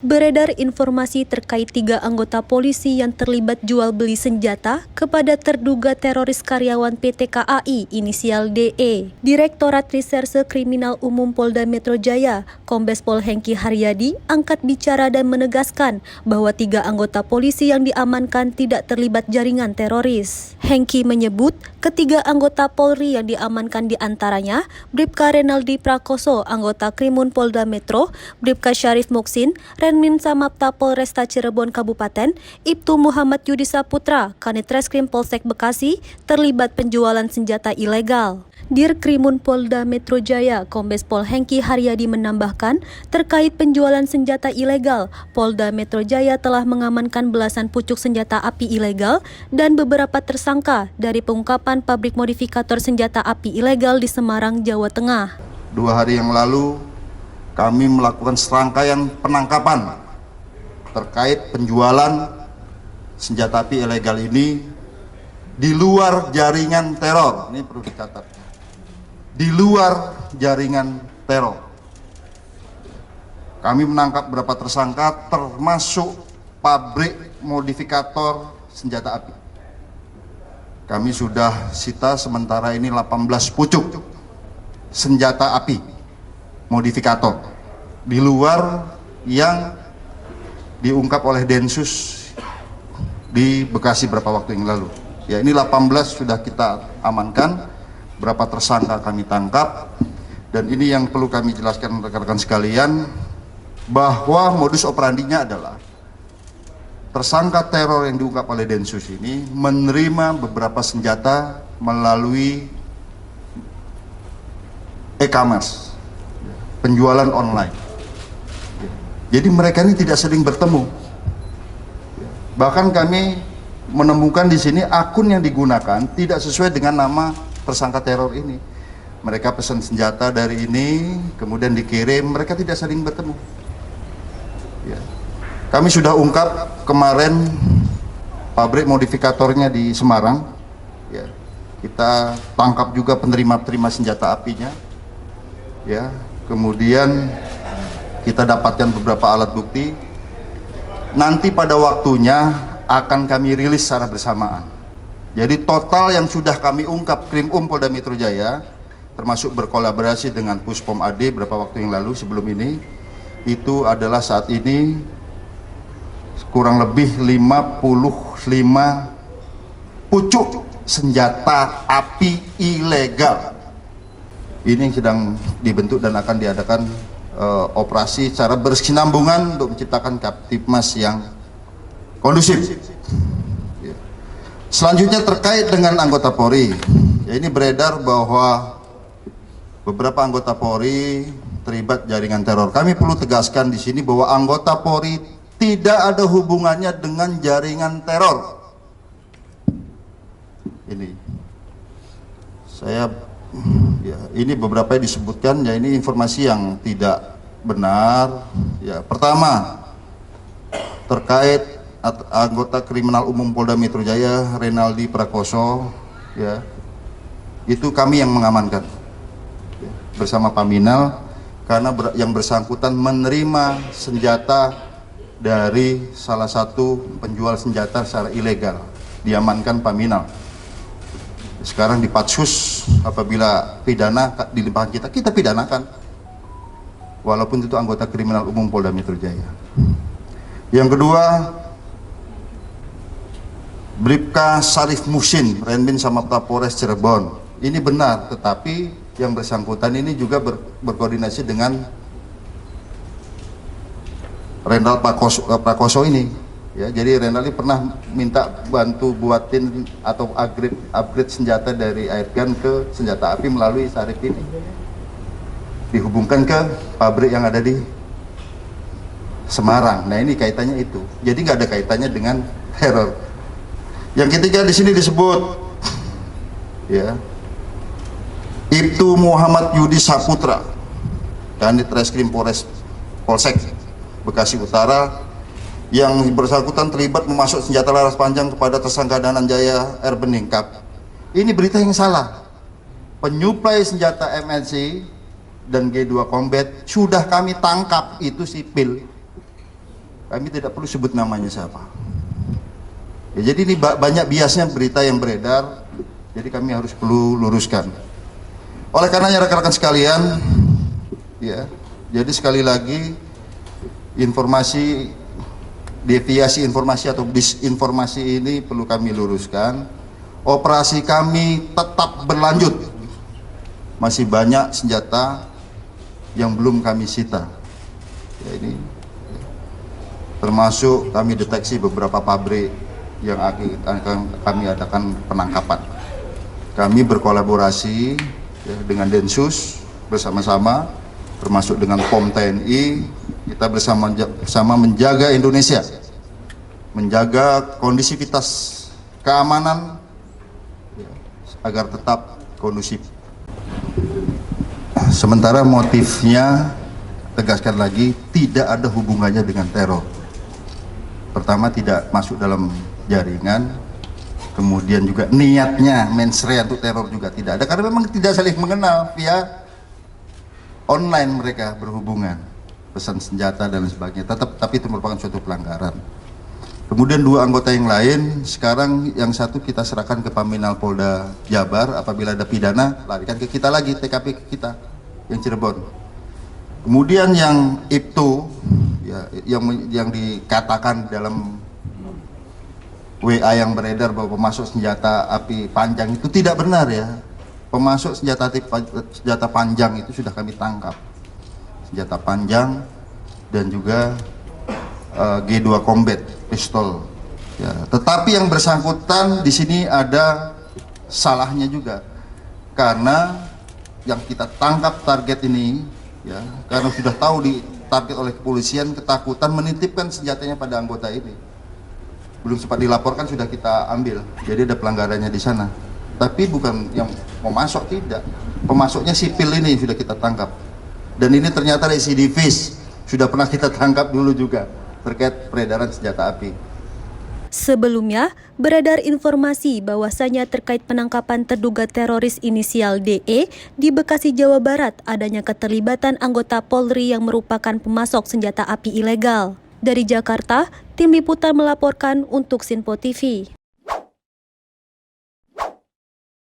Beredar informasi terkait 3 anggota polisi yang terlibat jual beli senjata kepada terduga teroris karyawan PT KAI inisial DE. Direktorat Reserse Kriminal Umum Polda Metro Jaya, Kombes Pol Hengki Haryadi, angkat bicara dan menegaskan bahwa 3 anggota polisi yang diamankan tidak terlibat jaringan teroris. Hengki menyebut ketiga anggota Polri yang diamankan diantaranya Bribka Renaldi Prakoso, anggota Krimun Polda Metro, Bribka Syarif Muksin, Renmin Samapta Polresta Cirebon Kabupaten, Ibtu Muhammad Yudi Saputra, Kanit Reskrim Polsek Bekasi, terlibat penjualan senjata ilegal. Dir Krimun Polda Metro Jaya, Kombes Pol Hengki Haryadi menambahkan, terkait penjualan senjata ilegal, Polda Metro Jaya telah mengamankan belasan pucuk senjata api ilegal dan beberapa tersangka dari pengungkapan pabrik modifikator senjata api ilegal di Semarang, Jawa Tengah. 2 hari yang lalu, kami melakukan serangkaian penangkapan terkait penjualan senjata api ilegal ini di luar jaringan teror. Ini perlu dicatat. Di luar jaringan teror. Kami menangkap beberapa tersangka termasuk pabrik modifikator senjata api. Kami sudah sita sementara ini 18 pucuk senjata api modifikator di luar yang diungkap oleh Densus di Bekasi beberapa waktu yang lalu. Ya, ini 18 sudah kita amankan. Berapa tersangka kami tangkap, dan ini yang perlu kami jelaskan rekan-rekan sekalian, bahwa modus operandinya adalah tersangka teror yang diungkap oleh Densus ini menerima beberapa senjata melalui e-commerce, penjualan online. Jadi mereka ini tidak sering bertemu. Bahkan kami menemukan di sini akun yang digunakan tidak sesuai dengan nama tersangka teror ini. Mereka pesan senjata dari ini, kemudian dikirim, mereka tidak saling bertemu. Ya. Kami sudah ungkap kemarin pabrik modifikatornya di Semarang. Ya. Kita tangkap juga penerima senjata apinya. Ya. Kemudian kita dapatkan beberapa alat bukti. Nanti pada waktunya akan kami rilis secara bersamaan. Jadi total yang sudah kami ungkap Krim Polda Metro Jaya, termasuk berkolaborasi dengan Puspom AD beberapa waktu yang lalu sebelum ini, itu adalah saat ini kurang lebih 55 pucuk senjata api ilegal. Ini yang sedang dibentuk dan akan diadakan operasi secara berkesinambungan untuk menciptakan Kaptipmas yang kondusif. Selanjutnya terkait dengan anggota Polri, ya ini beredar bahwa beberapa anggota Polri terlibat jaringan teror. Kami perlu tegaskan di sini bahwa anggota Polri tidak ada hubungannya dengan jaringan teror. Ini, ini beberapa yang disebutkan, ya ini informasi yang tidak benar. Ya, pertama terkait anggota Kriminal Umum Polda Metro Jaya Renaldi Prakoso, ya itu kami yang mengamankan ya, bersama Paminal karena yang bersangkutan menerima senjata dari salah satu penjual senjata secara ilegal, diamankan Paminal. Sekarang di Patsus, apabila pidana dilimpahkan kita pidanakan, walaupun itu anggota Kriminal Umum Polda Metro Jaya. Yang kedua, Bribka Syarif Muksin, Renmin Samapta Polres Cirebon. Ini benar, tetapi yang bersangkutan ini juga berkoordinasi dengan Renal Prakoso ini. Ya, jadi Renal ini pernah minta bantu buatin atau upgrade senjata dari airgun ke senjata api melalui Syarif ini. Dihubungkan ke pabrik yang ada di Semarang. Nah ini kaitannya itu. Jadi nggak ada kaitannya dengan teror. Yang ketiga di sini disebut, ya, Ibtu Muhammad Yudi Saputra, Kanit Reskrim Polsek Bekasi Utara, yang bersangkutan terlibat memasuk senjata laras panjang kepada tersangka Dananjaya R. Beningkap. Ini berita yang salah. Penyuplai senjata MNC dan G2 Combat sudah kami tangkap, itu sipil. Kami tidak perlu sebut namanya siapa. Ya, jadi ini banyak biasnya berita yang beredar, jadi kami harus perlu luruskan. Oleh karenanya rekan-rekan sekalian, ya, jadi sekali lagi informasi, deviasi informasi atau disinformasi ini perlu kami luruskan. Operasi kami tetap berlanjut. Masih banyak senjata yang belum kami sita. Ya, ini termasuk kami deteksi beberapa pabrik yang akan kami adakan penangkapan. Kami berkolaborasi ya, dengan Densus bersama-sama, termasuk dengan POM TNI, kita bersama menjaga Indonesia, menjaga kondisivitas keamanan ya, agar tetap kondusif. Sementara motifnya, tegaskan lagi, tidak ada hubungannya dengan teror. Pertama, tidak masuk dalam jaringan, kemudian juga niatnya mensrea untuk teror juga tidak ada, karena memang tidak saling mengenal, via online mereka berhubungan, pesan senjata dan sebagainya. Tapi itu merupakan suatu pelanggaran. Kemudian dua anggota yang lain, sekarang yang satu kita serahkan ke Paminal Polda Jabar, apabila ada pidana larikan ke kita lagi, TKP ke kita yang Cirebon. Kemudian yang Ibtu ya, yang dikatakan dalam WA yang beredar bahwa pemasok senjata api panjang itu tidak benar ya. Pemasok senjata panjang itu sudah kami tangkap. Senjata panjang dan juga G2 Combat pistol. Ya, tetapi yang bersangkutan di sini ada salahnya juga, karena yang kita tangkap target ini ya, karena sudah tahu ditarget oleh kepolisian, ketakutan menitipkan senjatanya pada anggota ini. Belum sempat dilaporkan sudah kita ambil, jadi ada pelanggarannya di sana. Tapi bukan yang pemasok, tidak, pemasoknya sipil ini sudah kita tangkap. Dan ini ternyata residivis, sudah pernah kita tangkap dulu juga terkait peredaran senjata api. Sebelumnya, beredar informasi bahwasanya terkait penangkapan terduga teroris inisial DE di Bekasi, Jawa Barat, adanya keterlibatan anggota Polri yang merupakan pemasok senjata api ilegal. Dari Jakarta, tim liputan melaporkan untuk Sinpo TV.